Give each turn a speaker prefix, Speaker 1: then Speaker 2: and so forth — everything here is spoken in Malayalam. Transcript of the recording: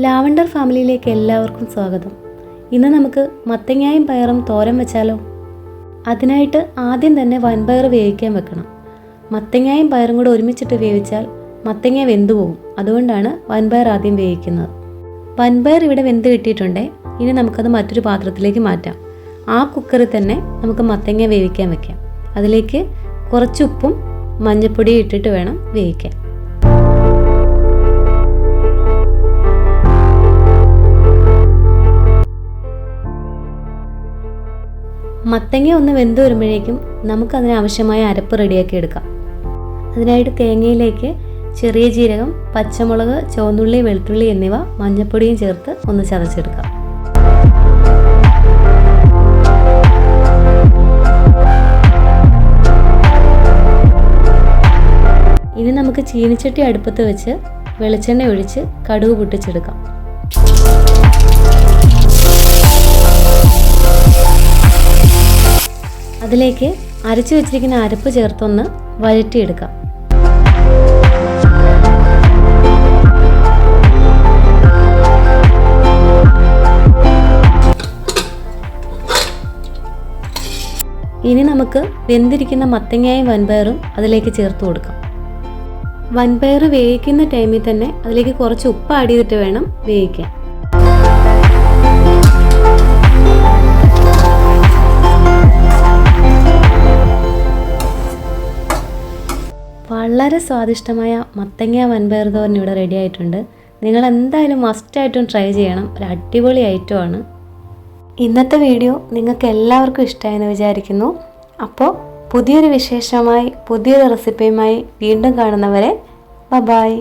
Speaker 1: ലാവണ്ടർ ഫാമിലിയിലേക്ക് എല്ലാവർക്കും സ്വാഗതം. ഇന്ന് നമുക്ക് മത്തങ്ങയും പയറും തോരൻ വെച്ചാലോ? അതിനായിട്ട് ആദ്യം തന്നെ വൻപയർ വേവിക്കാൻ വെക്കണം. മത്തങ്ങയും പയറും കൂടെ ഒരുമിച്ചിട്ട് വേവിച്ചാൽ മത്തങ്ങ വെന്തു പോകും. അതുകൊണ്ടാണ് വൻപയർ ആദ്യം വേവിക്കുന്നത്. വൻപയർ ഇവിടെ വെന്ത് കിട്ടിയിട്ടുണ്ട്. ഇനി നമുക്കത് മറ്റൊരു പാത്രത്തിലേക്ക് മാറ്റാം. ആ കുക്കറിൽ തന്നെ നമുക്ക് മത്തങ്ങ വേവിക്കാൻ വെക്കാം. അതിലേക്ക് കുറച്ച് ഉപ്പും മഞ്ഞൾപ്പൊടിയും ഇട്ടിട്ട് വേണം വേവിക്കാൻ. മത്തങ്ങ ഒന്ന് വെന്ത് വരുമ്പോഴേക്കും നമുക്കതിനാവശ്യമായ അരപ്പ് റെഡിയാക്കി എടുക്കാം. അതിനായിട്ട് തേങ്ങയിലേക്ക് ചെറിയ ജീരകം, പച്ചമുളക്, ചുവന്നുള്ളി, വെളുത്തുള്ളി എന്നിവ മഞ്ഞൾപ്പൊടിയും ചേർത്ത് ഒന്ന് ചതച്ചെടുക്കാം. ഇനി നമുക്ക് ചീനിച്ചട്ടി അടുപ്പത്ത് വെച്ച് വെളിച്ചെണ്ണ ഒഴിച്ച് കടുക് പൊട്ടിച്ചെടുക്കാം. അതിലേക്ക് അരച്ചു വെച്ചിരിക്കുന്ന അരപ്പ് ചേർത്തൊന്ന് വഴറ്റിയെടുക്കാം. ഇനി നമുക്ക് വെന്തിരിക്കുന്ന മത്തങ്ങയും വൻപയറും അതിലേക്ക് ചേർത്ത് കൊടുക്കാം. വൻപയർ വേവിക്കുന്ന ടൈമിൽ തന്നെ അതിലേക്ക് കുറച്ച് ഉപ്പ് ആഡ് ചെയ്തിട്ട് വേണം വേവിക്കാൻ. വളരെ സ്വാദിഷ്ടമായ മത്തങ്ങ വൻപയർ തോരൻ ഇവിടെ റെഡി ആയിട്ടുണ്ട്. നിങ്ങൾ എന്തായാലും മസ്റ്റായിട്ടും ട്രൈ ചെയ്യണം. ഒരു അടിപൊളി ഐറ്റമാണ്. ഇന്നത്തെ വീഡിയോ നിങ്ങൾക്ക് എല്ലാവർക്കും ഇഷ്ടമായെന്ന് വിചാരിക്കുന്നു. അപ്പോൾ പുതിയൊരു വിശേഷമായി പുതിയൊരു റെസിപ്പിയുമായി വീണ്ടും കാണുന്നവരെ ബൈ.